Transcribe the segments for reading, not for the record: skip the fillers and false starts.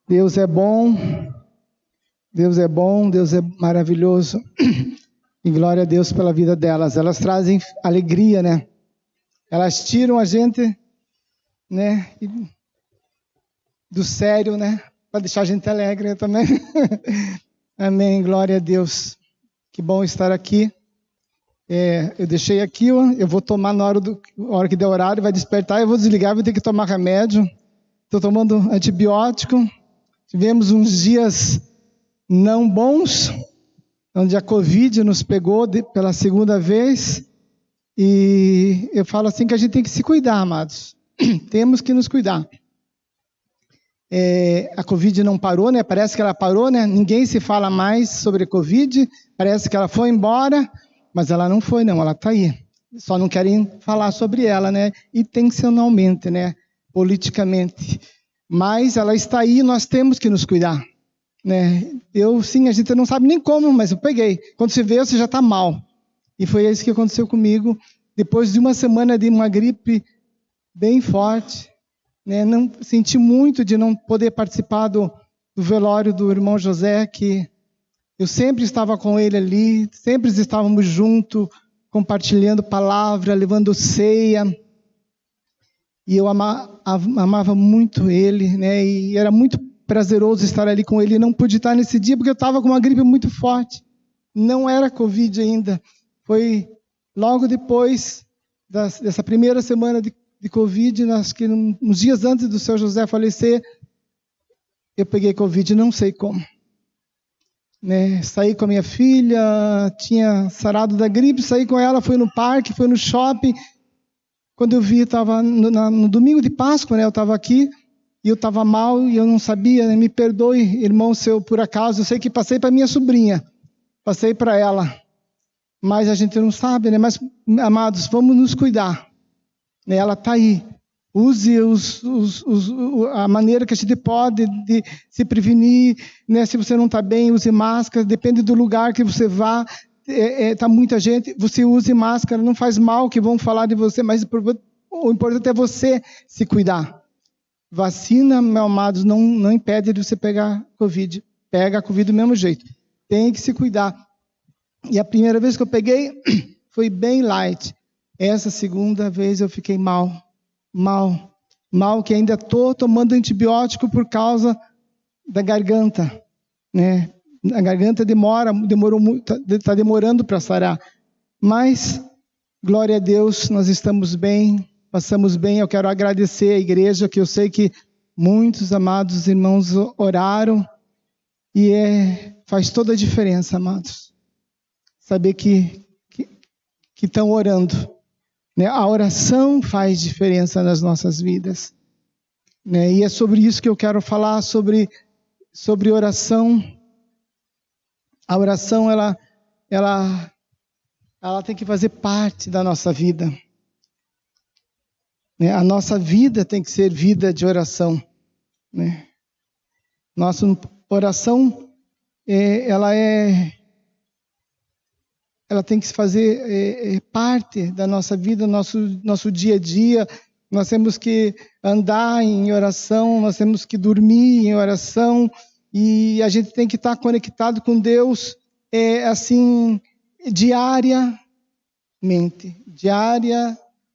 Deus é bom, Deus é bom, Deus é maravilhoso. E glória a Deus pela vida delas. Elas trazem alegria, né? Elas tiram a gente, né, do sério, né? Para deixar a gente alegre também. Amém, glória a Deus. Que bom estar aqui. Eu deixei aqui, eu vou tomar na hora que der horário, vai despertar, eu vou desligar, vou ter que tomar remédio. Estou tomando antibiótico. Tivemos uns dias não bons, onde a Covid nos pegou pela segunda vez. E eu falo assim que a gente tem que se cuidar, amados. Temos que nos cuidar. A Covid não parou, né? Parece que ela parou, né? Ninguém se fala mais sobre a Covid. Parece que ela foi embora, mas ela não foi, não. Ela está aí. Só não querem falar sobre ela, né? Intencionalmente, né? Politicamente. Mas ela está aí e nós temos que nos cuidar, né? A gente não sabe nem como, mas eu peguei. Quando você vê, você já está mal. E foi isso que aconteceu comigo. Depois de uma semana de uma gripe bem forte, né? Não senti muito de não poder participar do velório do irmão José, que eu sempre estava com ele ali, sempre estávamos juntos, compartilhando palavra, levando ceia. E eu amava muito ele, né? E era muito prazeroso estar ali com ele. E não pude estar nesse dia porque eu estava com uma gripe muito forte. Não era Covid ainda. Foi logo depois dessa primeira semana de Covid, uns dias antes do seu José falecer, eu peguei Covid, não sei como. Né? Saí com a minha filha, tinha sarado da gripe, saí com ela, fui no parque, fui no shopping. Quando eu vi, estava no domingo de Páscoa, né? Eu estava aqui e eu estava mal e eu não sabia, né? Me perdoe, irmão, se eu por acaso, eu sei que passei para minha sobrinha, passei para ela, mas a gente não sabe, né? Mas, amados, vamos nos cuidar, né? Ela está aí. Use a maneira que a gente pode de se prevenir, né? Se você não está bem, use máscara, depende do lugar que você vá. Tá muita gente, você use máscara, não faz mal que vão falar de você, mas o importante é você se cuidar. Vacina, meus amados, não impede de você pegar Covid. Pega a Covid do mesmo jeito. Tem que se cuidar. E a primeira vez que eu peguei, foi bem light. Essa segunda vez eu fiquei mal, que ainda estou tomando antibiótico por causa da garganta, né? A garganta demorou muito, está demorando para sarar. Mas, glória a Deus, nós estamos bem, passamos bem. Eu quero agradecer à igreja, que eu sei que muitos amados irmãos oraram. E faz toda a diferença, amados. Saber que estão orando. Né? A oração faz diferença nas nossas vidas. Né? E é sobre isso que eu quero falar, sobre oração. A oração, ela tem que fazer parte da nossa vida. Né? A nossa vida tem que ser vida de oração. Né? Nossa oração, ela tem que se fazer parte da nossa vida, nosso dia a dia. Nós temos que andar em oração, nós temos que dormir em oração. E a gente tem que estar conectado com Deus, diariamente.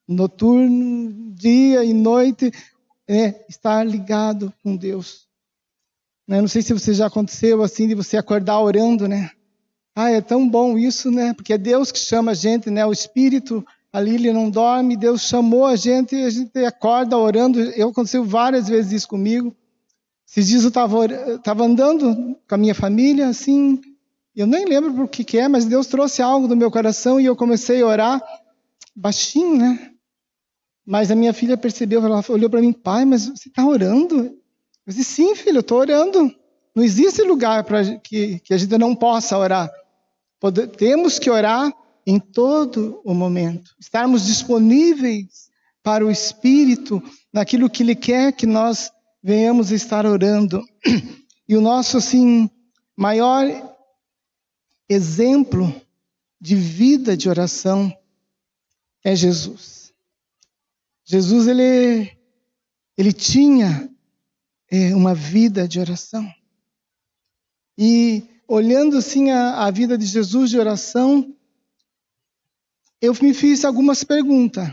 Noturno, dia e noite, estar ligado com Deus. Eu não sei se você já aconteceu assim, de você acordar orando, né? É tão bom isso, né? Porque é Deus que chama a gente, né? O Espírito ali, ele não dorme, Deus chamou a gente e a gente acorda orando. Aconteceu várias vezes isso comigo. Esses dias eu estava andando com a minha família, assim, eu nem lembro por que é, mas Deus trouxe algo do meu coração e eu comecei a orar baixinho, né? Mas a minha filha percebeu, ela olhou para mim, pai, mas você está orando? Eu disse, sim, filho, eu estou orando. Não existe lugar para que a gente não possa orar. Temos que orar em todo o momento. Estarmos disponíveis para o Espírito, naquilo que Ele quer que nós venhamos estar orando. E o nosso, maior exemplo de vida de oração é Jesus. Jesus, ele tinha uma vida de oração. E olhando assim a vida de Jesus de oração, eu me fiz algumas perguntas,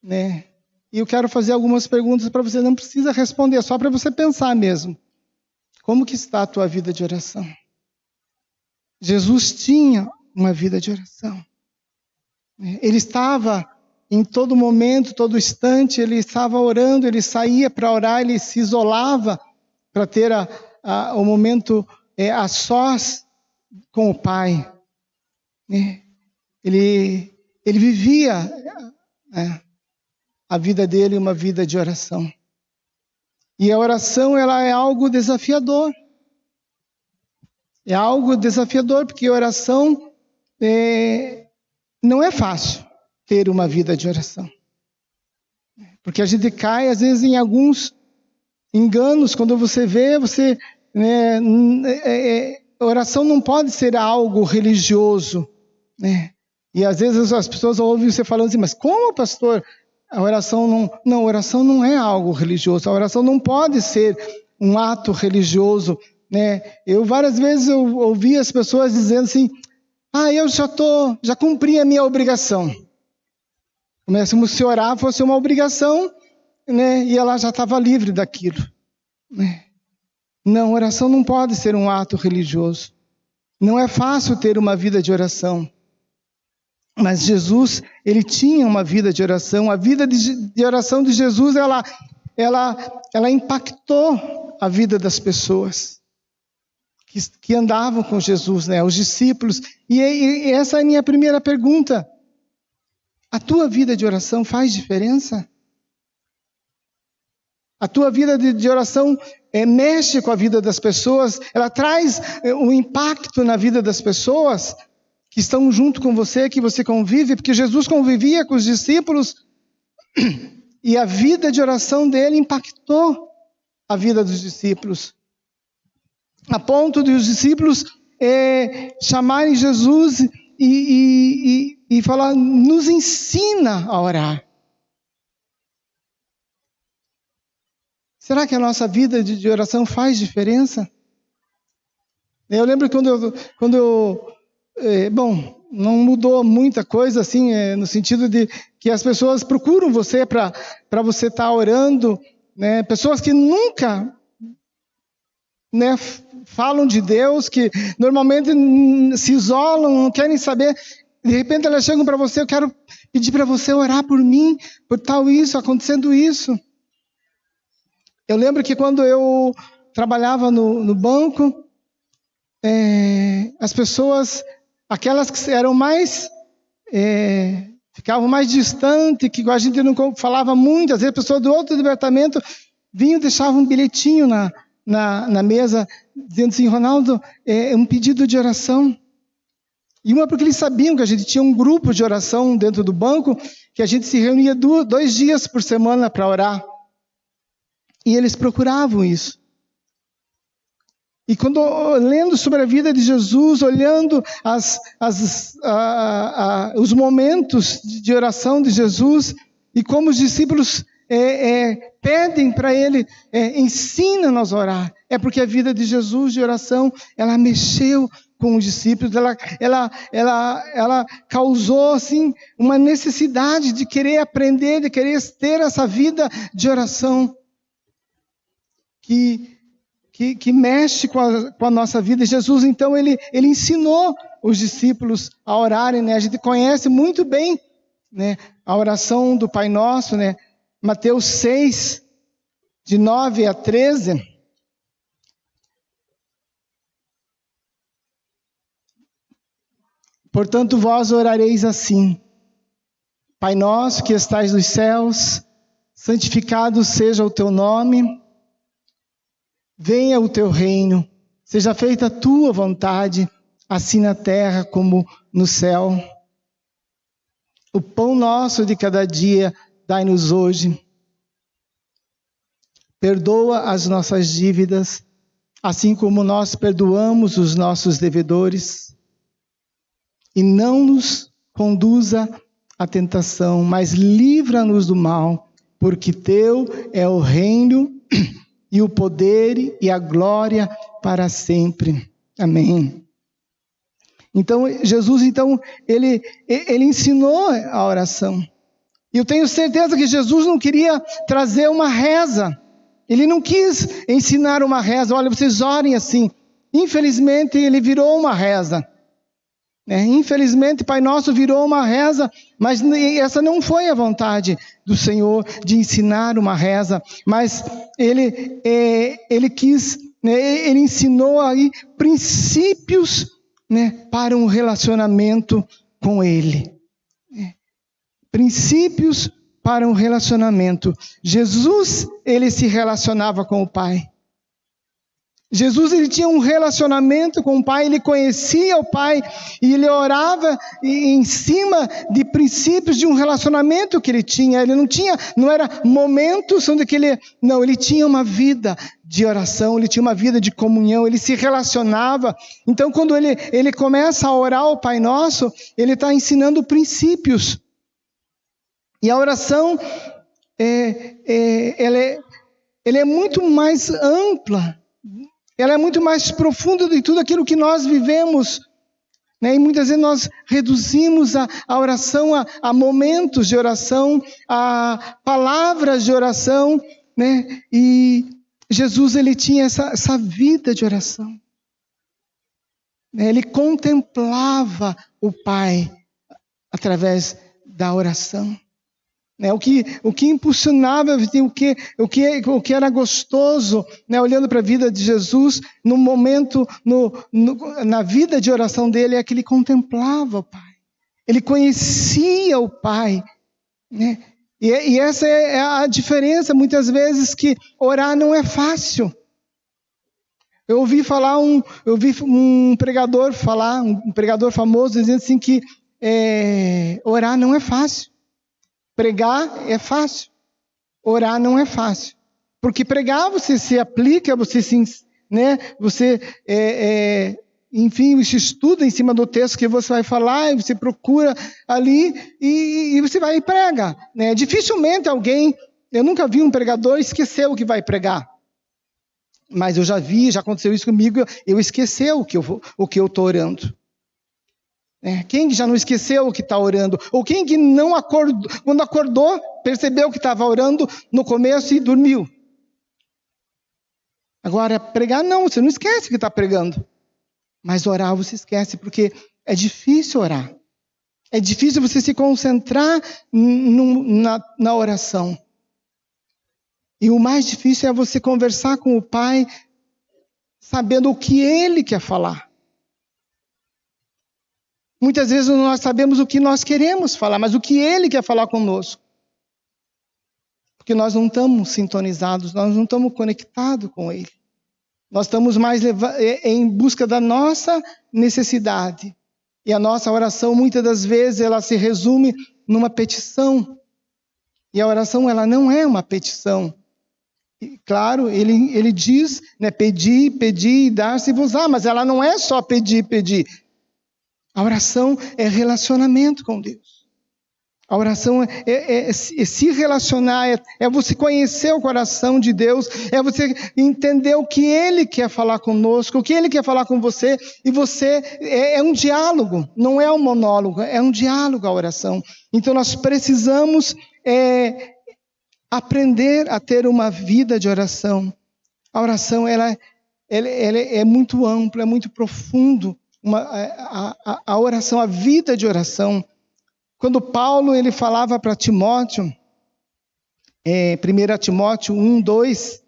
né? E eu quero fazer algumas perguntas para você, não precisa responder, só para você pensar mesmo. Como que está a tua vida de oração? Jesus tinha uma vida de oração. Ele estava em todo momento, todo instante, ele estava orando, ele saía para orar, ele se isolava para ter o momento a sós com o Pai. Ele vivia a vida dele, uma vida de oração. E a oração, ela é algo desafiador. É algo desafiador, porque a oração não é fácil ter uma vida de oração. Porque a gente cai, às vezes, em alguns enganos. Quando você vê, a oração não pode ser algo religioso, né? E às vezes as pessoas ouvem você falando assim, mas como, pastor? A oração não, a oração não é algo religioso. A oração não pode ser um ato religioso, né? Eu várias vezes ouvi as pessoas dizendo assim, eu já cumpri a minha obrigação. Como se orar fosse uma obrigação, né? E ela já estava livre daquilo, né? Não, oração não pode ser um ato religioso. Não é fácil ter uma vida de oração. Mas Jesus, ele tinha uma vida de oração. A vida de oração de Jesus, ela impactou a vida das pessoas que andavam com Jesus, né? Os discípulos. E essa é a minha primeira pergunta. A tua vida de oração faz diferença? A tua vida de oração mexe com a vida das pessoas? Ela traz um impacto na vida das pessoas que estão junto com você, que você convive? Porque Jesus convivia com os discípulos e a vida de oração dele impactou a vida dos discípulos. A ponto de os discípulos chamarem Jesus e falar, nos ensina a orar. Será que a nossa vida de oração faz diferença? Eu lembro quando eu não mudou muita coisa assim, no sentido de que as pessoas procuram você para você estar orando, né? Pessoas que nunca, né, falam de Deus, que normalmente se isolam, não querem saber. De repente elas chegam para você, eu quero pedir para você orar por mim, por tal isso, acontecendo isso. Eu lembro que quando eu trabalhava no banco, as pessoas, aquelas que eram mais, ficavam mais distantes, que a gente não falava muito, às vezes pessoas do outro departamento vinham e deixavam um bilhetinho na mesa, dizendo assim, Ronaldo, um pedido de oração. E uma porque eles sabiam que a gente tinha um grupo de oração dentro do banco, que a gente se reunia 2 dias por semana para orar. E eles procuravam isso. E quando lendo sobre a vida de Jesus, olhando os momentos de oração de Jesus, e como os discípulos pedem para ele, ensina-nos a orar. É porque a vida de Jesus de oração, ela mexeu com os discípulos, ela causou assim, uma necessidade de querer aprender, de querer ter essa vida de oração que mexe com a nossa vida. Jesus, então, ele ensinou os discípulos a orarem, né? A gente conhece muito bem, né, a oração do Pai Nosso, né? Mateus 6, de 9 a 13. Portanto, vós orareis assim: Pai nosso que estais nos céus, santificado seja o teu nome. Venha o teu reino, seja feita a tua vontade, assim na terra como no céu. O pão nosso de cada dia dai-nos hoje. Perdoa as nossas dívidas, assim como nós perdoamos os nossos devedores. E não nos conduza à tentação, mas livra-nos do mal, porque teu é o reino, e o poder e a glória para sempre. Amém. Então, Jesus, ele ensinou a oração. E eu tenho certeza que Jesus não queria trazer uma reza. Ele não quis ensinar uma reza. Olha, vocês orem assim. Infelizmente, ele virou uma reza. Infelizmente, Pai Nosso virou uma reza, mas essa não foi a vontade do Senhor de ensinar uma reza. Mas ele quis, ele ensinou aí princípios, para um relacionamento com Ele. Princípios para um relacionamento. Jesus, ele se relacionava com o Pai. Jesus, ele tinha um relacionamento com o Pai, ele conhecia o Pai e ele orava em cima de princípios de um relacionamento que ele tinha. Ele não era momentos onde ele tinha uma vida de oração, ele tinha uma vida de comunhão, ele se relacionava. Então, quando ele começa a orar o Pai Nosso, ele está ensinando princípios. E a oração, ela é muito mais ampla. Ela é muito mais profunda de tudo aquilo que nós vivemos. E muitas vezes nós reduzimos a oração a momentos de oração, a palavras de oração. E Jesus, ele tinha essa vida de oração. Ele contemplava o Pai através da oração. O que impulsionava, o que era gostoso, olhando para a vida de Jesus, no momento, na vida de oração dele, é que ele contemplava o Pai. Ele conhecia o Pai. E essa é a diferença, muitas vezes, que orar não é fácil. Eu ouvi um pregador falar, um pregador famoso, dizendo assim que orar não é fácil. Pregar é fácil, orar não é fácil. Porque pregar você se aplica, você estuda em cima do texto que você vai falar, e você procura ali e você vai e prega. Dificilmente eu nunca vi um pregador esquecer o que vai pregar. Mas eu já aconteceu isso comigo, eu esqueci o que eu estou orando. Quem já não esqueceu o que está orando? Ou quem que não acordou, quando acordou, percebeu que estava orando no começo e dormiu? Agora, pregar não, você não esquece que está pregando. Mas orar você esquece, porque é difícil orar. É difícil você se concentrar na oração. E o mais difícil é você conversar com o Pai, sabendo o que Ele quer falar. Muitas vezes nós sabemos o que nós queremos falar, mas o que Ele quer falar conosco. Porque nós não estamos sintonizados, nós não estamos conectados com Ele. Nós estamos mais em busca da nossa necessidade. E a nossa oração, muitas das vezes, ela se resume numa petição. E a oração, ela não é uma petição. E, claro, ele diz, pedir, pedir e dar-se-vos-á, mas ela não é só pedir, pedir. A oração é relacionamento com Deus. A oração é se relacionar, é você conhecer o coração de Deus, é você entender o que Ele quer falar conosco, o que Ele quer falar com você, e você, é um diálogo, não é um monólogo, é um diálogo a oração. Então nós precisamos aprender a ter uma vida de oração. A oração, ela é muito ampla, é muito profundo. A oração, a vida de oração. Quando Paulo ele falava para Timóteo, 1 Timóteo 1, 2,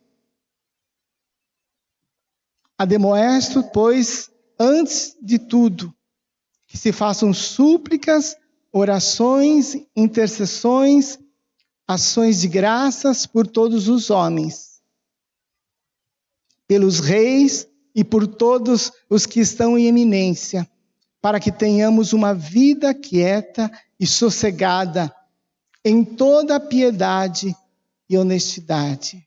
ademoesto, pois, antes de tudo, que se façam súplicas, orações, intercessões, ações de graças por todos os homens, pelos reis e por todos os que estão em eminência, para que tenhamos uma vida quieta e sossegada, em toda piedade e honestidade.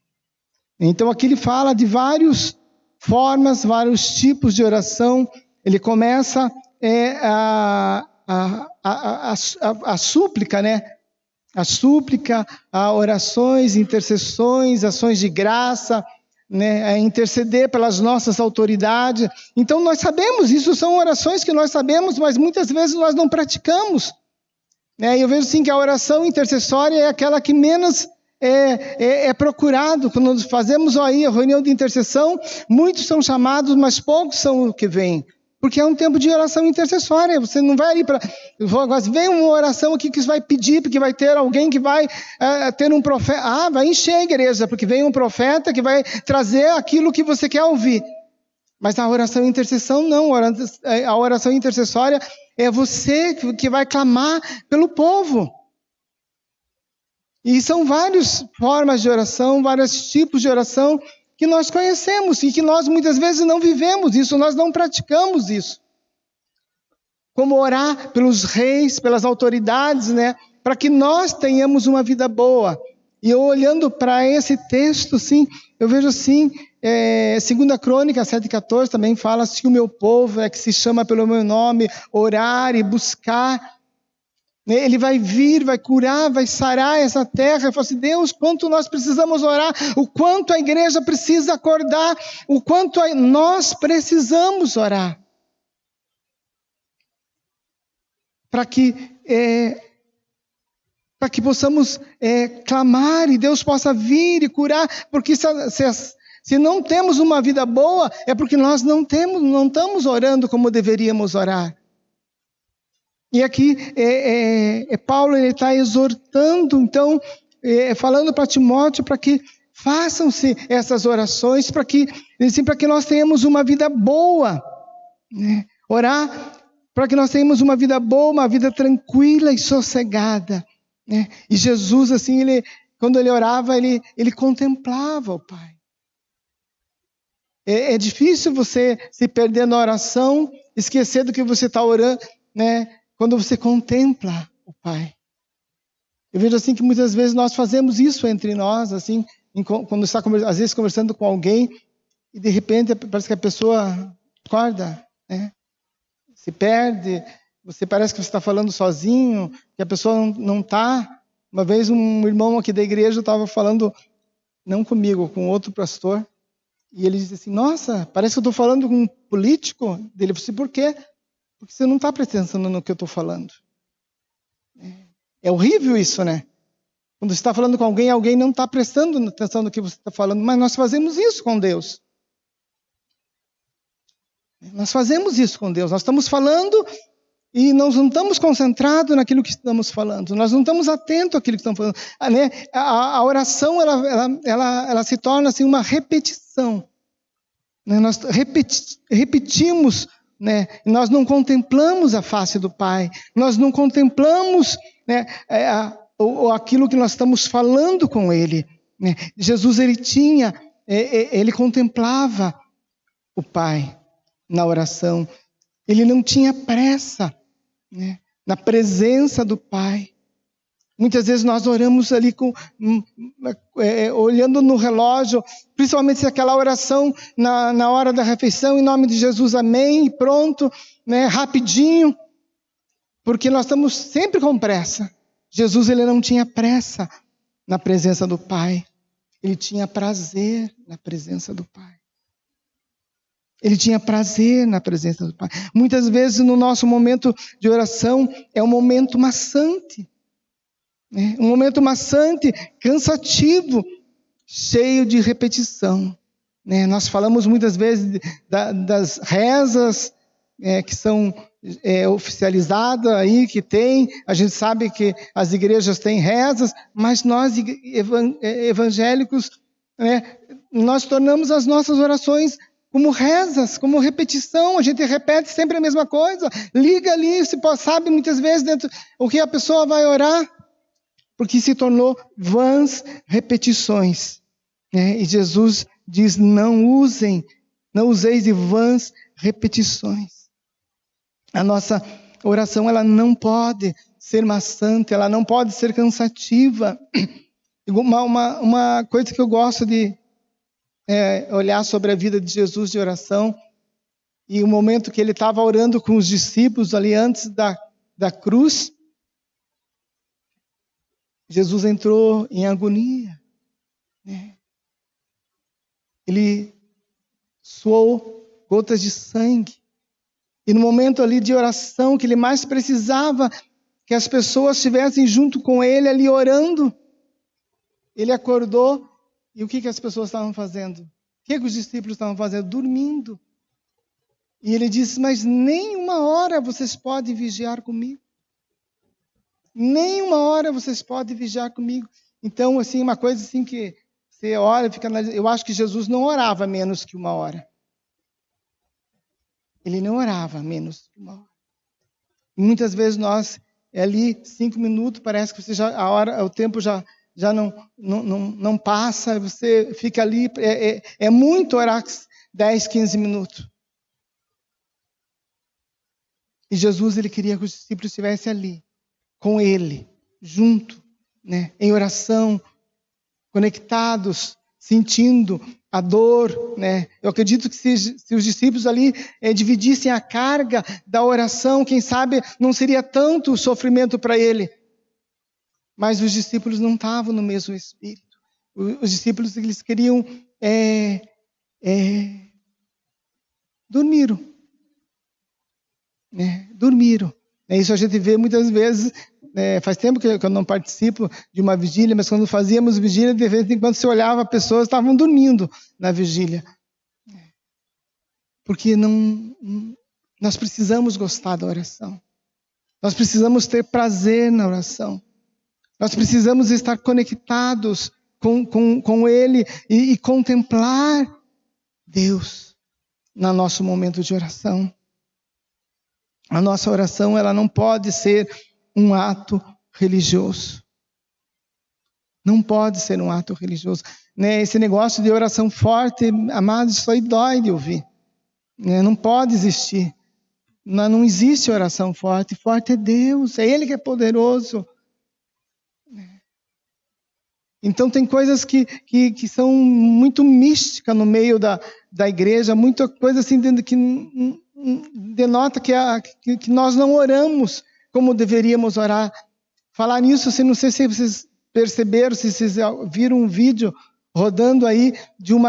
Então aqui ele fala de várias formas, vários tipos de oração. Ele começa a súplica, A súplica, a orações, intercessões, ações de graça, né, a interceder pelas nossas autoridades. Então nós sabemos, isso são orações que nós sabemos, mas muitas vezes nós não praticamos. Eu vejo assim que a oração intercessória é aquela que menos é procurado. Quando nós fazemos aí a reunião de intercessão, muitos são chamados, mas poucos são o que vêm. Porque é um tempo de oração intercessória. Você não vai ali para... Vem uma oração aqui que vai pedir, porque vai ter alguém que vai ter um profeta. Vai encher a igreja, porque vem um profeta que vai trazer aquilo que você quer ouvir. Mas a oração intercessão não. A oração intercessória é você que vai clamar pelo povo. E são várias formas de oração, vários tipos de oração que nós conhecemos e que nós muitas vezes não vivemos isso, nós não praticamos isso. Como orar pelos reis, pelas autoridades, para que nós tenhamos uma vida boa. E eu olhando para esse texto, sim, eu vejo assim, 2 Crônicas 7,14 também fala, se o meu povo que se chama pelo meu nome, orar e buscar, ele vai vir, vai curar, vai sarar essa terra. Eu falo assim, Deus, quanto nós precisamos orar, o quanto a igreja precisa acordar, o quanto nós precisamos orar. Para que possamos clamar e Deus possa vir e curar, porque se não temos uma vida boa, é porque nós não estamos orando como deveríamos orar. E aqui Paulo está exortando, então, falando para Timóteo para que façam-se essas orações, para que nós tenhamos uma vida boa. Orar para que nós tenhamos uma vida boa, uma vida tranquila e sossegada. E Jesus, assim, quando ele orava, ele contemplava o Pai. É difícil você se perder na oração, esquecer do que você está orando, quando você contempla o Pai. Eu vejo assim que muitas vezes nós fazemos isso entre nós, assim, quando está às vezes conversando com alguém, e de repente parece que a pessoa acorda, se perde, parece que você está falando sozinho, que a pessoa não está. Uma vez um irmão aqui da igreja estava falando, não comigo, com outro pastor, e ele disse assim, nossa, parece que eu estou falando com um político. Ele disse, por quê? Porque você não está prestando atenção no que eu estou falando. É horrível isso, Quando você está falando com alguém não está prestando atenção no que você está falando, mas nós fazemos isso com Deus. Nós fazemos isso com Deus. Nós estamos falando e nós não estamos concentrados naquilo que estamos falando. Nós não estamos atentos àquilo que estamos falando. A oração, ela se torna assim uma repetição. Nós repetimos, nós não contemplamos a face do Pai. Nós não contemplamos aquilo que nós estamos falando com Ele. Jesus, ele contemplava o Pai na oração. Ele não tinha pressa, na presença do Pai. Muitas vezes nós oramos ali olhando no relógio, principalmente se aquela oração na hora da refeição, em nome de Jesus, amém, e pronto, rapidinho, porque nós estamos sempre com pressa. Jesus, ele não tinha pressa na presença do Pai, ele tinha prazer na presença do Pai. Ele tinha prazer na presença do Pai. Muitas vezes no nosso momento de oração é um momento maçante. Um momento maçante, cansativo, cheio de repetição. Nós falamos muitas vezes das rezas que são oficializadas aí, que tem. A gente sabe que as igrejas têm rezas, mas nós evangélicos, nós tornamos as nossas orações como rezas, como repetição. A gente repete sempre a mesma coisa. Liga ali, sabe muitas vezes dentro o que a pessoa vai orar, porque se tornou vãs repetições. E Jesus diz, não useis de vãs repetições. A nossa oração, ela não pode ser maçante, ela não pode ser cansativa. Uma coisa que eu gosto de olhar sobre a vida de Jesus de oração, e o momento que ele estava orando com os discípulos ali antes da cruz, Jesus entrou em agonia, né? Ele suou gotas de sangue. E no momento ali de oração, que ele mais precisava que as pessoas estivessem junto com ele ali orando, ele acordou. E o que as pessoas estavam fazendo? O que os discípulos estavam fazendo? Dormindo. E ele disse, mas nem uma hora vocês podem vigiar comigo. Nem uma hora vocês podem vigiar comigo. Então, assim, uma coisa assim que você ora, eu acho que Jesus não orava menos que uma hora. Ele não orava menos que uma hora. E muitas vezes nós, ali 5 minutos, parece que você o tempo já não passa, você fica ali, é muito orar 10, 15 minutos. E Jesus, ele queria que os discípulos estivessem ali, com ele, junto, né, em oração, conectados, sentindo a dor, né? Eu acredito que se os discípulos ali dividissem a carga da oração, quem sabe não seria tanto o sofrimento para ele. Mas os discípulos não estavam no mesmo espírito. Os discípulos, eles queriam dormiram. Né? Dormiram. Isso a gente vê muitas vezes. Faz tempo que eu não participo de uma vigília, mas quando fazíamos vigília, de vez em quando você olhava, as pessoas estavam dormindo na vigília. Porque nós precisamos gostar da oração. Nós precisamos ter prazer na oração. Nós precisamos estar conectados com Ele e contemplar Deus no nosso momento de oração. A nossa oração, ela não pode ser um ato religioso. Não pode ser um ato religioso. Né? Esse negócio de oração forte, amados, isso aí dói de ouvir. Né? Não pode existir. Não existe oração forte. Forte é Deus, é Ele que é poderoso. Então tem coisas que são muito místicas no meio da igreja, muita coisa assim que denota que nós não oramos como deveríamos orar. Falar nisso, não sei se vocês perceberam, se vocês viram um vídeo rodando aí de um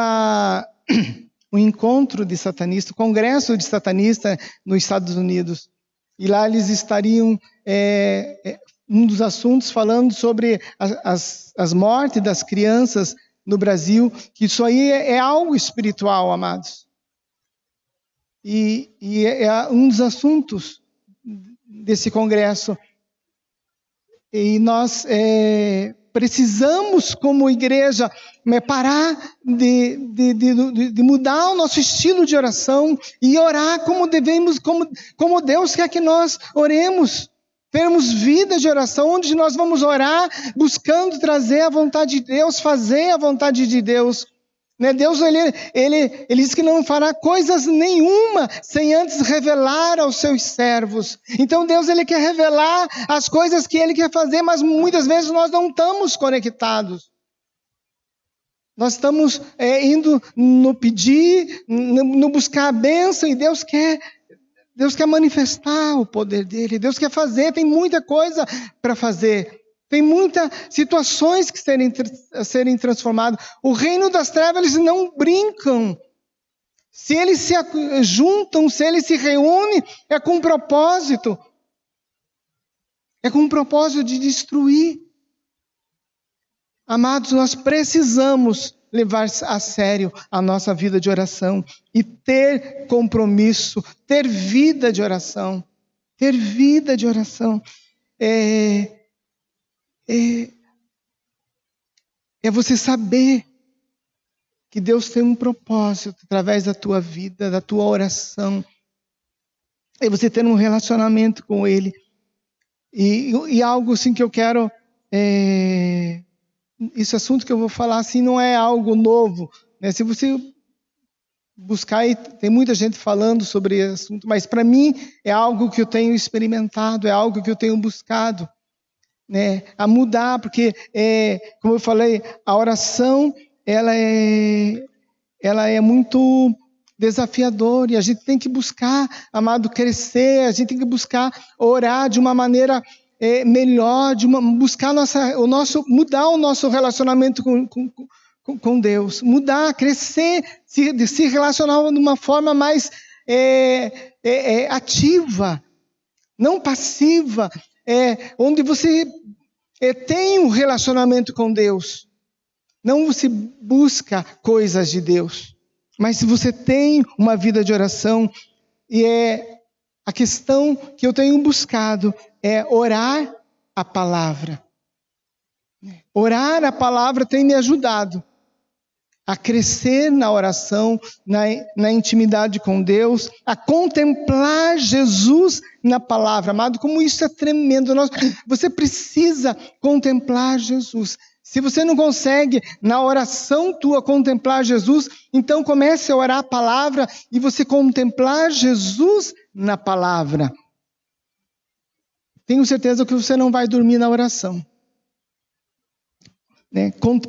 encontro de satanistas, um congresso de satanistas nos Estados Unidos. E lá eles estariam, um dos assuntos, falando sobre as mortes das crianças no Brasil, que isso aí é algo espiritual, amados. E é um dos assuntos desse congresso. E nós precisamos, como igreja, parar de mudar o nosso estilo de oração e orar como devemos, como Deus quer que nós oremos. Termos vida de oração, onde nós vamos orar, buscando trazer a vontade de Deus, fazer a vontade de Deus. Né? Deus, ele diz que não fará coisas nenhuma sem antes revelar aos seus servos. Então Deus, ele quer revelar as coisas que ele quer fazer, mas muitas vezes nós não estamos conectados. Nós estamos indo no pedir, no buscar a bênção, e Deus quer manifestar o poder dele. Deus quer fazer, tem muita coisa para fazer. Tem muitas situações que serem transformadas. O reino das trevas, eles não brincam. Se eles se juntam, se eles se reúnem, é com um propósito. É com um propósito de destruir. Amados, nós precisamos levar a sério a nossa vida de oração e ter compromisso, ter vida de oração. Ter vida de oração. É você saber que Deus tem um propósito através da tua vida, da tua oração. É você ter um relacionamento com Ele. E algo assim que eu quero... esse assunto que eu vou falar assim não é algo novo. Né? Se você buscar, aí, tem muita gente falando sobre esse assunto, mas para mim é algo que eu tenho experimentado, é algo que eu tenho buscado. Né, a mudar, porque, como eu falei, a oração ela é muito desafiadora e a gente tem que buscar, amado, crescer, a gente tem que buscar orar de uma maneira melhor, mudar o nosso relacionamento com Deus, mudar, crescer, se relacionar de uma forma mais ativa, não passiva, onde você tem um relacionamento com Deus. Não você busca coisas de Deus, mas se você tem uma vida de oração, e a questão que eu tenho buscado é orar a palavra. Orar a palavra tem me ajudado a crescer na oração, na intimidade com Deus, a contemplar Jesus na palavra. Amado, como isso é tremendo. Você precisa contemplar Jesus. Se você não consegue, na oração tua, contemplar Jesus, então comece a orar a palavra e você contemplar Jesus na palavra. Tenho certeza que você não vai dormir na oração.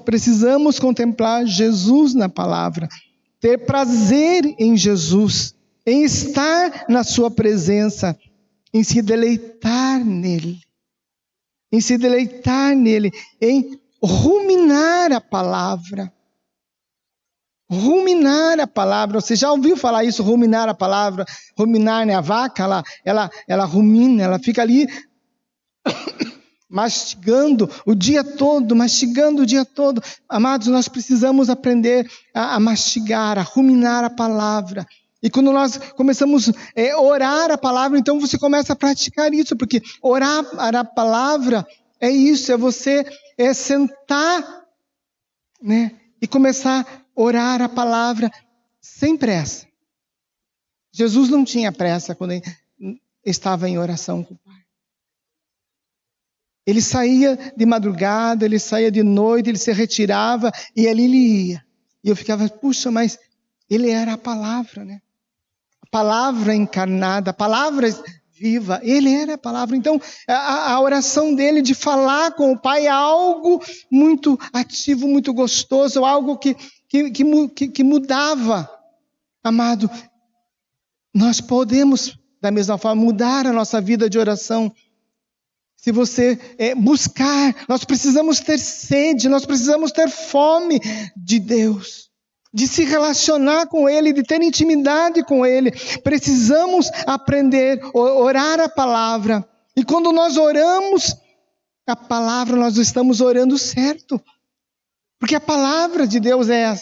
Precisamos contemplar Jesus na palavra, ter prazer em Jesus, em estar na sua presença, em se deleitar nele, em ruminar a palavra. Ruminar a palavra. Você já ouviu falar isso, ruminar a palavra? Ruminar, né? A vaca, ela rumina, ela fica ali mastigando o dia todo. Amados, nós precisamos aprender a mastigar, a ruminar a palavra. E quando nós começamos a orar a palavra, então você começa a praticar isso, porque orar a palavra é isso, é você sentar, né, e começar a orar a palavra sem pressa. Jesus não tinha pressa quando ele estava em oração com o Pai. Ele saía de madrugada, ele saía de noite, ele se retirava e ali ele ia. E eu ficava, puxa, mas ele era a palavra, né? A palavra encarnada, a palavra viva, ele era a palavra. Então, a oração dele de falar com o Pai é algo muito ativo, muito gostoso, algo que mudava. Amado, nós podemos, da mesma forma, mudar a nossa vida de oração. Se você buscar, nós precisamos ter sede, nós precisamos ter fome de Deus, de se relacionar com Ele, de ter intimidade com Ele. Precisamos aprender a orar a palavra. E quando nós oramos a palavra, nós estamos orando certo. Porque a palavra de Deus é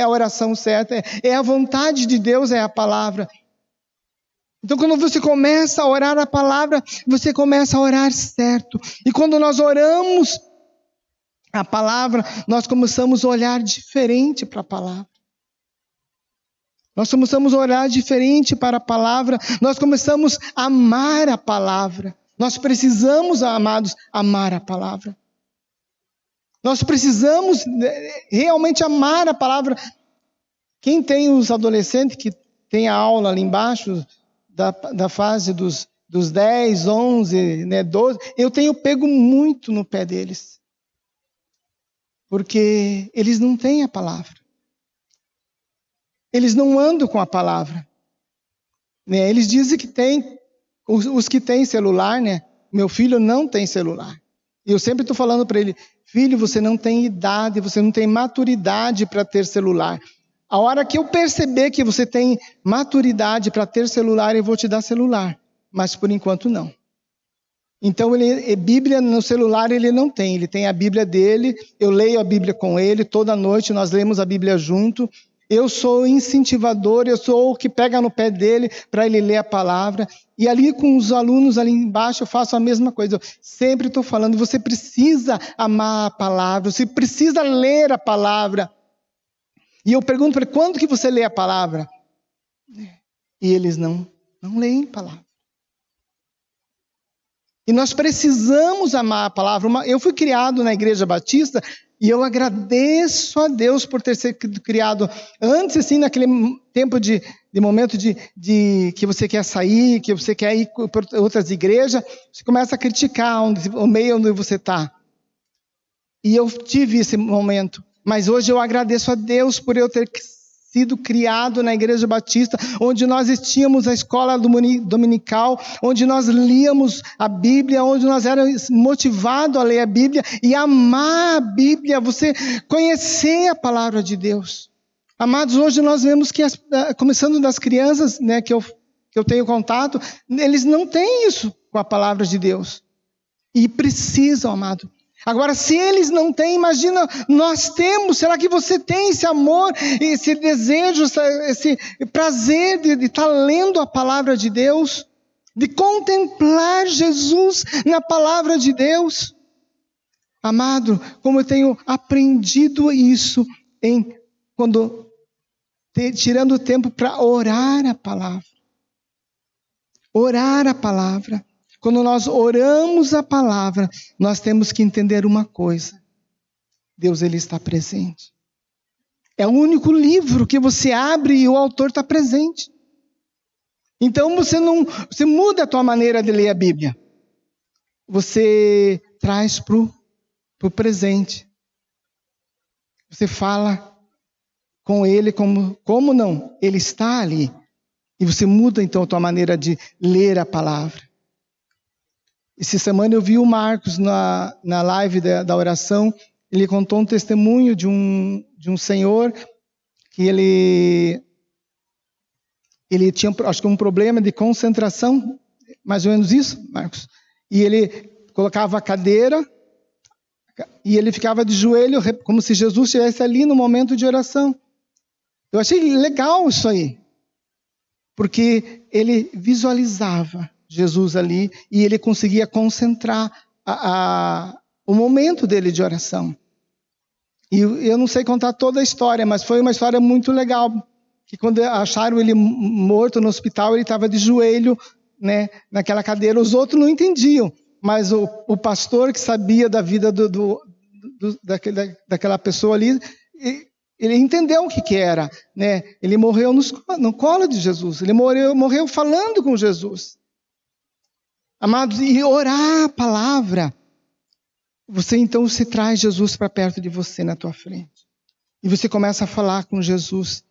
a oração certa, é a vontade de Deus, é a palavra. Então, quando você começa a orar a palavra, você começa a orar certo. E quando nós oramos a palavra, nós começamos a olhar diferente para a palavra. Nós começamos a olhar diferente para a palavra. Nós começamos a amar a palavra. Nós precisamos, amados, amar a palavra. Nós precisamos realmente amar a palavra. Quem tem os adolescentes que tem a aula ali embaixo, da fase dos 10, 11, 12, eu tenho pego muito no pé deles. Porque eles não têm a palavra. Eles não andam com a palavra. Eles dizem que tem, os que têm celular, né? Meu filho não tem celular. E eu sempre estou falando para ele, filho, você não tem idade, você não tem maturidade para ter celular. A hora que eu perceber que você tem maturidade para ter celular, eu vou te dar celular. Mas por enquanto não. Então, Bíblia no celular ele não tem. Ele tem a Bíblia dele, eu leio a Bíblia com ele, toda noite nós lemos a Bíblia junto. Eu sou o incentivador, eu sou o que pega no pé dele para ele ler a palavra. E ali com os alunos ali embaixo eu faço a mesma coisa. Eu sempre estou falando, você precisa amar a palavra, você precisa ler a palavra. E eu pergunto para ele, quando que você lê a palavra? E eles não leem a palavra. E nós precisamos amar a palavra. Eu fui criado na Igreja Batista e eu agradeço a Deus por ter sido criado antes, assim, naquele tempo de momento de que você quer sair, que você quer ir para outras igrejas, você começa a criticar o meio onde você está. E eu tive esse momento. Mas hoje eu agradeço a Deus por eu ter sido criado na Igreja Batista, onde nós tínhamos a escola dominical, onde nós líamos a Bíblia, onde nós éramos motivados a ler a Bíblia e amar a Bíblia, você conhecer a palavra de Deus. Amados, hoje nós vemos que, começando das crianças, né, que eu tenho contato, eles não têm isso com a palavra de Deus. E precisam, amado. Agora, se eles não têm, imagina, nós temos. Será que você tem esse amor, esse desejo, esse prazer de estar lendo a palavra de Deus? De contemplar Jesus na palavra de Deus? Amado, como eu tenho aprendido isso, tirando o tempo para orar a palavra. Orar a palavra. Quando nós oramos a palavra, nós temos que entender uma coisa. Deus, Ele está presente. É o único livro que você abre e o autor está presente. Então você muda a tua maneira de ler a Bíblia. Você traz para o presente. Você fala com Ele como não? Ele está ali. E você muda então a tua maneira de ler a palavra. Essa semana eu vi o Marcos na live da oração. Ele contou um testemunho de um senhor que ele tinha, acho que um problema de concentração, mais ou menos isso, Marcos. E ele colocava a cadeira e ele ficava de joelho, como se Jesus estivesse ali no momento de oração. Eu achei legal isso aí, porque ele visualizava Jesus ali, e ele conseguia concentrar o momento dele de oração. E eu não sei contar toda a história, mas foi uma história muito legal, que quando acharam ele morto no hospital, ele estava de joelho, né, naquela cadeira. Os outros não entendiam, mas o pastor que sabia da vida daquela pessoa ali, ele entendeu o que era, né? Ele morreu no colo de Jesus, ele morreu falando com Jesus. Amados, e orar a palavra, você traz Jesus para perto de você, na tua frente. E você começa a falar com Jesus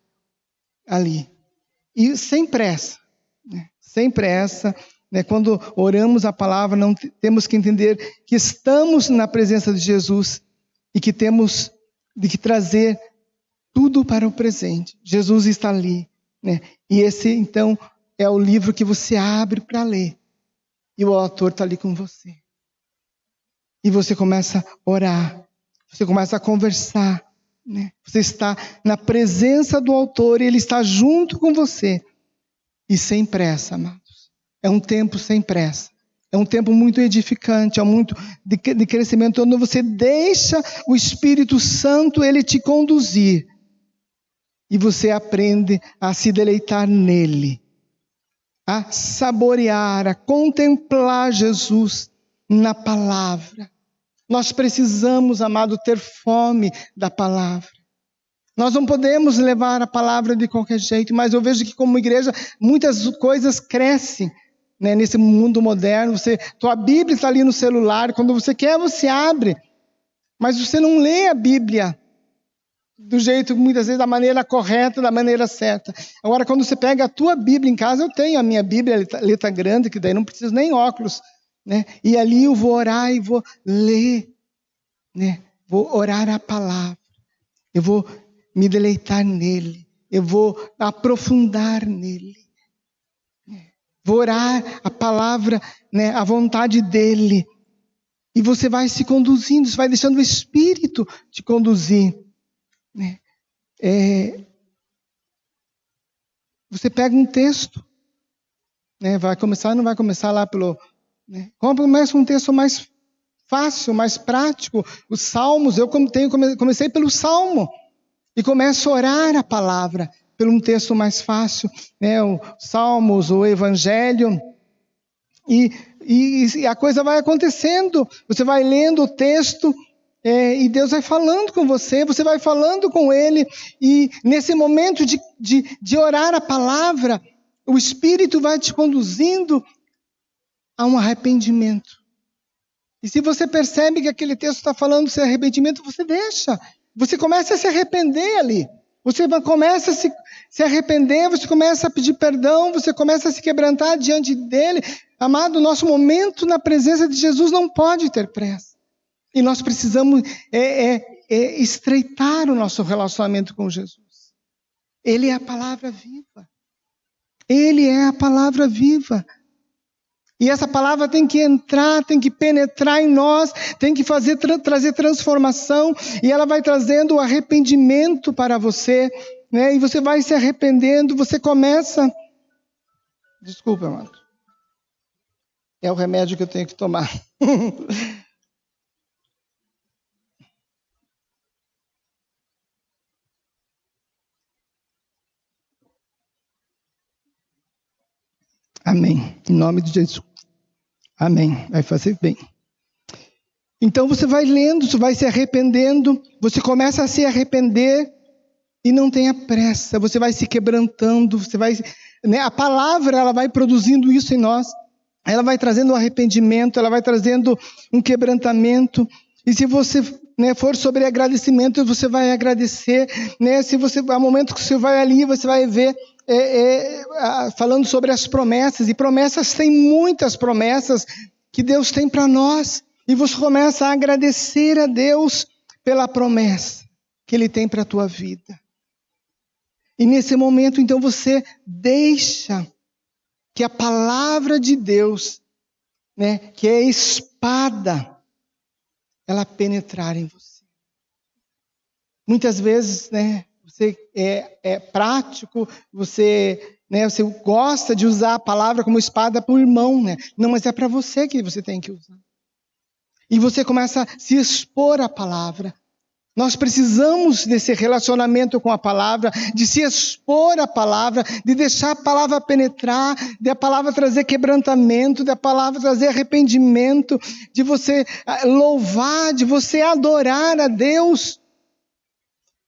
ali. E sem pressa, né? Sem pressa, né? Quando oramos a palavra, não temos que entender que estamos na presença de Jesus e que temos de que trazer tudo para o presente. Jesus está ali, né? E esse, então, é o livro que você abre para ler. E o autor está ali com você. E você começa a orar. Você começa a conversar, né? Você está na presença do autor e ele está junto com você. E sem pressa, amados. É um tempo sem pressa. É um tempo muito edificante, é muito de crescimento. Quando você deixa o Espírito Santo ele te conduzir. E você aprende a se deleitar nele. A saborear, a contemplar Jesus na palavra. Nós precisamos, amado, ter fome da palavra. Nós não podemos levar a palavra de qualquer jeito, mas eu vejo que como igreja muitas coisas crescem, né, nesse mundo moderno. Tua Bíblia está ali no celular, quando você quer você abre, mas você não lê a Bíblia do jeito, muitas vezes, da maneira correta, da maneira certa. Agora, quando você pega a tua Bíblia em casa, eu tenho a minha Bíblia, letra grande, que daí não preciso nem óculos, né? E ali eu vou orar e vou ler, né? Vou orar a palavra. Eu vou me deleitar nele. Eu vou aprofundar nele. Vou orar a palavra, né? A vontade dele. E você vai se conduzindo, você vai deixando o Espírito te conduzir. Você pega um texto, né, não vai começar lá pelo... Né, começa um texto mais fácil, mais prático. Os Salmos, eu comecei pelo Salmo. E começo a orar a palavra por um texto mais fácil. Né, os Salmos, o Evangelho. E a coisa vai acontecendo. Você vai lendo o texto... e Deus vai falando com você, você vai falando com Ele, e nesse momento de orar a palavra, o Espírito vai te conduzindo a um arrependimento. E se você percebe que aquele texto está falando de arrependimento, você deixa, você começa a se arrepender ali, você começa a se se arrepender, você começa a pedir perdão, você começa a se quebrantar diante dele. Amado, nosso momento na presença de Jesus não pode ter pressa. E nós precisamos estreitar o nosso relacionamento com Jesus. Ele é a palavra viva. Ele é a palavra viva. E essa palavra tem que entrar, tem que penetrar em nós, tem que trazer transformação, e ela vai trazendo o arrependimento para você, né? E você vai se arrependendo, você começa... Desculpa, amado. É o remédio que eu tenho que tomar. Amém. Em nome de Jesus. Amém. Vai fazer bem. Então você vai lendo, você vai se arrependendo, você começa a se arrepender e não tenha pressa, você vai se quebrantando, você vai, né, a palavra ela vai produzindo isso em nós, ela vai trazendo um arrependimento, ela vai trazendo um quebrantamento, e se você, né, for sobre agradecimento, você vai agradecer, né, se você, há momento que você vai ali, você vai ver, falando sobre as promessas, e promessas, tem muitas promessas que Deus tem para nós, e você começa a agradecer a Deus pela promessa que Ele tem para a tua vida. E nesse momento, então, você deixa que a palavra de Deus, né, que é espada, ela penetrar em você. Muitas vezes, né, você é prático, você gosta de usar a palavra como espada para o irmão, né? Não, mas é para você que você tem que usar. E você começa a se expor à palavra. Nós precisamos desse relacionamento com a palavra, de se expor à palavra, de deixar a palavra penetrar, de a palavra trazer quebrantamento, de a palavra trazer arrependimento, de você louvar, de você adorar a Deus.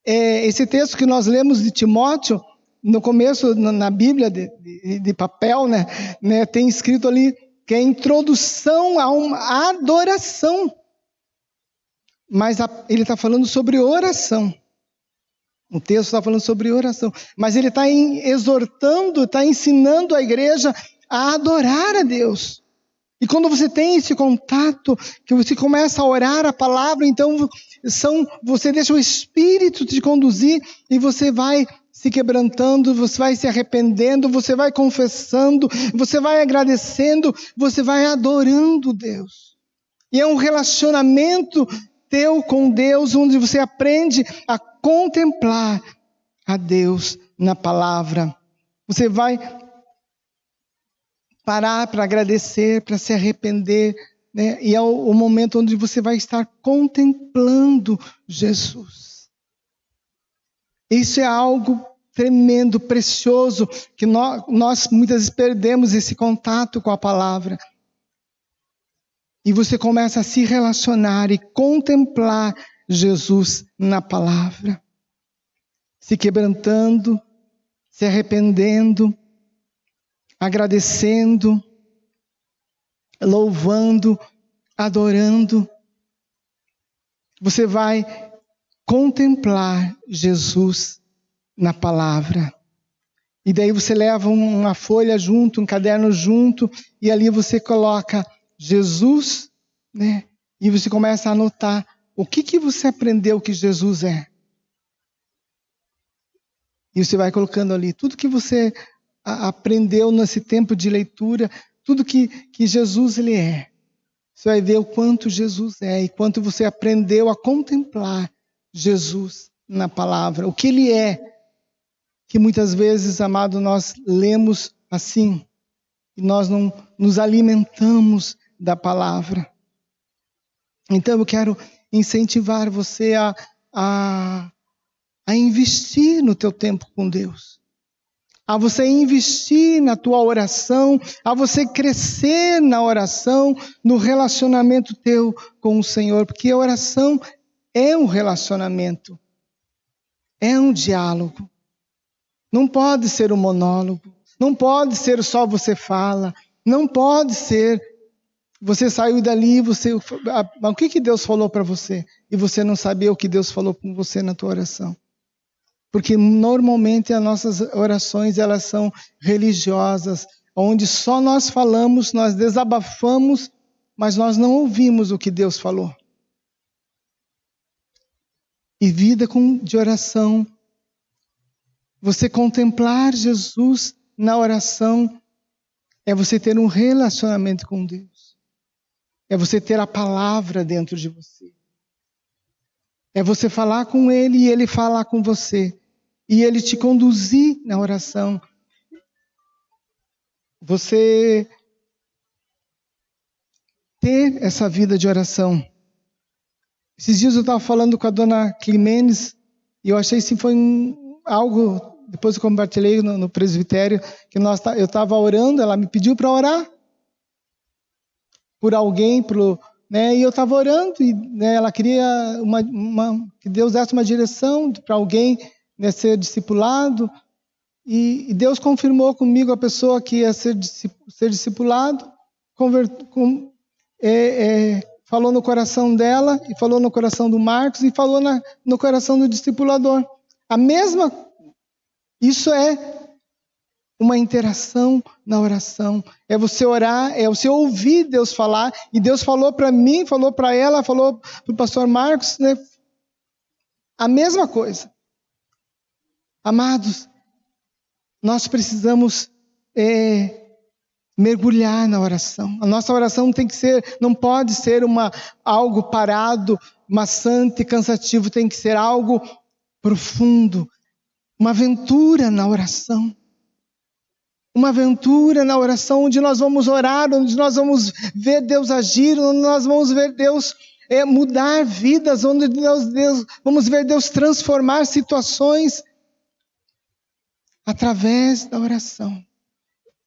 Esse texto que nós lemos de Timóteo, no começo, na Bíblia de papel, né, tem escrito ali que é a introdução a uma adoração. Mas ele está falando sobre oração. O texto está falando sobre oração. Mas ele está exortando, está ensinando a igreja a adorar a Deus. E quando você tem esse contato, que você começa a orar a palavra, então você deixa o Espírito te conduzir e você vai se quebrantando, você vai se arrependendo, você vai confessando, você vai agradecendo, você vai adorando Deus. E é um relacionamento teu com Deus, onde você aprende a contemplar a Deus na palavra. Você vai parar para agradecer, para se arrepender, né? E é o momento onde você vai estar contemplando Jesus. Isso é algo tremendo, precioso, que nós muitas vezes perdemos esse contato com a palavra. E você começa a se relacionar e contemplar Jesus na palavra. Se quebrantando, se arrependendo, agradecendo, louvando, adorando. Você vai contemplar Jesus na palavra. E daí você leva uma folha junto, um caderno junto, e ali você coloca Jesus, né? E você começa a anotar o que você aprendeu que Jesus é. E você vai colocando ali tudo que você aprendeu nesse tempo de leitura, tudo que Jesus ele é. Você vai ver o quanto Jesus é e quanto você aprendeu a contemplar Jesus na palavra. O que ele é, que muitas vezes, amado, nós lemos assim e nós não nos alimentamos da palavra. Então eu quero incentivar você a investir no teu tempo com Deus. A você investir na tua oração, a você crescer na oração, no relacionamento teu com o Senhor, porque a oração é um relacionamento, é um diálogo. Não pode ser um monólogo, não pode ser só você fala, não pode ser você saiu dali, o que Deus falou para você? E você não sabia o que Deus falou com você na tua oração. Porque normalmente as nossas orações, elas são religiosas, onde só nós falamos, nós desabafamos, mas nós não ouvimos o que Deus falou. E vida de oração, você contemplar Jesus na oração, é você ter um relacionamento com Deus. É você ter a palavra dentro de você. É você falar com Ele e Ele falar com você. E Ele te conduzir na oração. Você ter essa vida de oração. Esses dias eu estava falando com a dona Climenes e eu achei assim, foi algo, depois eu compartilhei no presbitério, que eu estava orando, ela me pediu para orar por alguém, e eu estava orando e ela queria que Deus desse uma direção para alguém ser discipulado. E Deus confirmou comigo a pessoa que ia ser discipulado, falou no coração dela, e falou no coração do Marcos, e falou no coração do discipulador. Isso é uma interação na oração. É você orar, é você ouvir Deus falar, e Deus falou para mim, falou para ela, falou para o pastor Marcos, a mesma coisa. Amados, nós precisamos mergulhar na oração. A nossa oração não pode ser algo parado, maçante, cansativo, tem que ser algo profundo, uma aventura na oração. Uma aventura na oração onde nós vamos orar, onde nós vamos ver Deus agir, onde nós vamos ver Deus mudar vidas, onde vamos ver Deus transformar situações através da oração.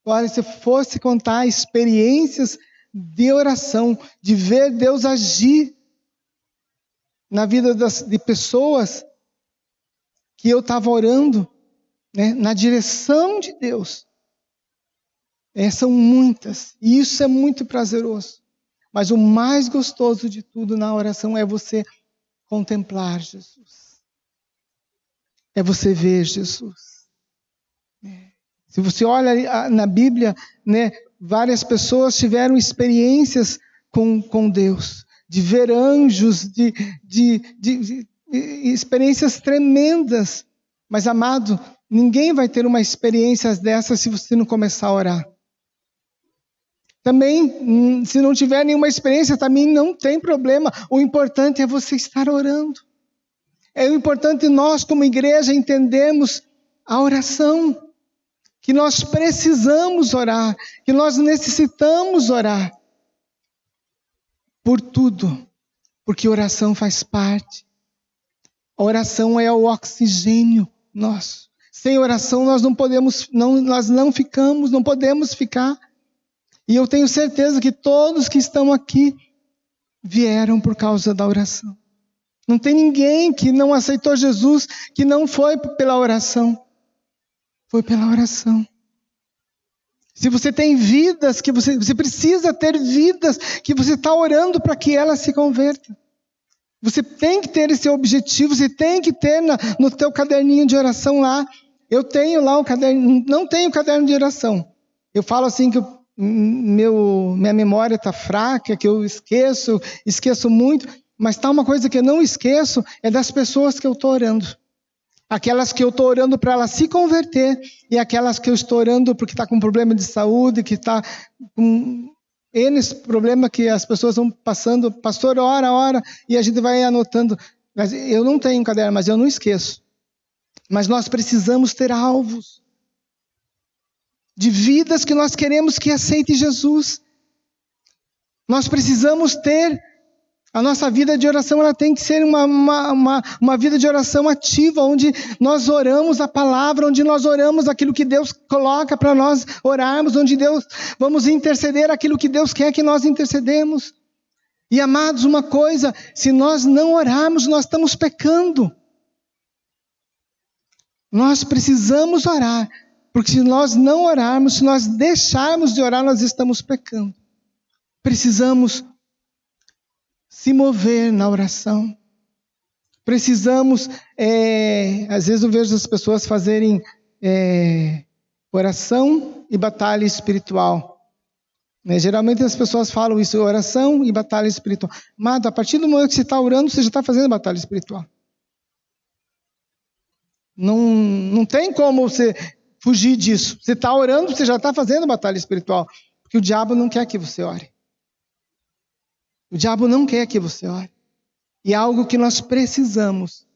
Olha, se eu fosse contar experiências de oração, de ver Deus agir na vida de pessoas que eu estava orando, na direção de Deus. São muitas, e isso é muito prazeroso. Mas o mais gostoso de tudo na oração é você contemplar Jesus. É você ver Jesus. Se você olha na Bíblia, várias pessoas tiveram experiências com Deus, de ver anjos, de experiências tremendas. Mas, amado, ninguém vai ter uma experiência dessas se você não começar a orar. Também, se não tiver nenhuma experiência, também não tem problema. O importante é você estar orando. É importante nós, como igreja, entendermos a oração. Que nós precisamos orar, que nós necessitamos orar. Por tudo, porque oração faz parte. A oração é o oxigênio nosso. Sem oração nós não podemos ficar. E eu tenho certeza que todos que estão aqui vieram por causa da oração. Não tem ninguém que não aceitou Jesus, que não foi pela oração. Foi pela oração. Se você tem vidas, que você precisa ter vidas que você está orando para que elas se convertam. Você tem que ter esse objetivo, você tem que ter no teu caderninho de oração lá. Eu tenho lá um caderno, não tenho caderno de oração. Eu falo assim que minha memória está fraca, que eu esqueço muito, mas tá uma coisa que eu não esqueço, é das pessoas que eu estou orando. Aquelas que eu estou orando para ela se converter, e aquelas que eu estou orando porque está com problema de saúde, que está com N problema que as pessoas vão passando, pastor, ora, e a gente vai anotando. Mas eu não tenho um caderno, mas eu não esqueço. Mas nós precisamos ter alvos de vidas que nós queremos que aceite Jesus. Nós precisamos ter a nossa vida de oração, ela tem que ser uma vida de oração ativa, onde nós oramos a palavra, onde nós oramos aquilo que Deus coloca para nós orarmos, onde vamos interceder aquilo que Deus quer que nós intercedemos. E, amados, uma coisa, se nós não orarmos, nós estamos pecando. Nós precisamos orar, porque se nós não orarmos, se nós deixarmos de orar, nós estamos pecando. Precisamos se mover na oração. Precisamos, às vezes eu vejo as pessoas fazerem oração e batalha espiritual. Né? Geralmente as pessoas falam isso, oração e batalha espiritual. Amado, a partir do momento que você está orando, você já está fazendo batalha espiritual. Não tem como você fugir disso. Você está orando, você já está fazendo batalha espiritual. Porque o diabo não quer que você ore. O diabo não quer que você ore. E é algo que nós precisamos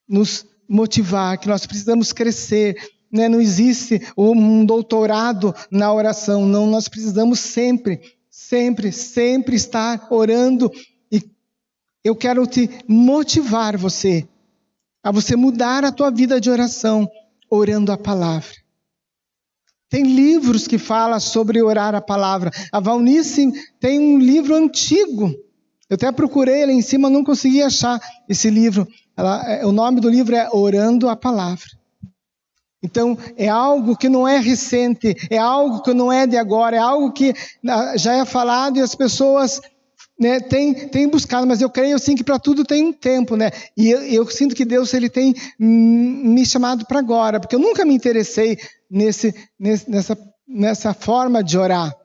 nos motivar, que nós precisamos crescer. Né? Não existe um doutorado na oração. Não, nós precisamos sempre estar orando. E eu quero te motivar você a você mudar a tua vida de oração, orando a palavra. Tem livros que falam sobre orar a palavra. A Valnice tem um livro antigo. Eu até procurei lá em cima, não consegui achar esse livro. O nome do livro é Orando a Palavra. Então, é algo que não é recente, é algo que não é de agora, é algo que já é falado e as pessoas, né, têm buscado, mas eu creio sim que para tudo tem um tempo, né? E eu sinto que Deus ele tem me chamado para agora, porque eu nunca me interessei nessa forma de orar.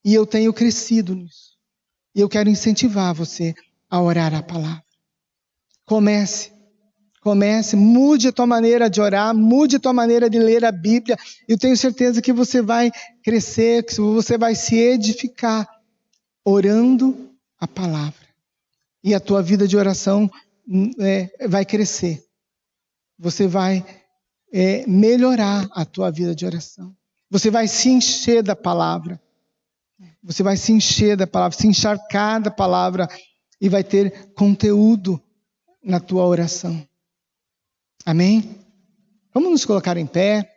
E eu tenho crescido nisso. E eu quero incentivar você a orar a palavra. Comece, mude a tua maneira de orar, mude a tua maneira de ler a Bíblia. Eu tenho certeza que você vai crescer, que você vai se edificar orando a palavra. E a tua vida de oração vai crescer. Você vai melhorar a tua vida de oração. Você vai se encher da palavra. Você vai se encher da palavra, se encharcar da palavra e vai ter conteúdo na tua oração. Amém? Vamos nos colocar em pé.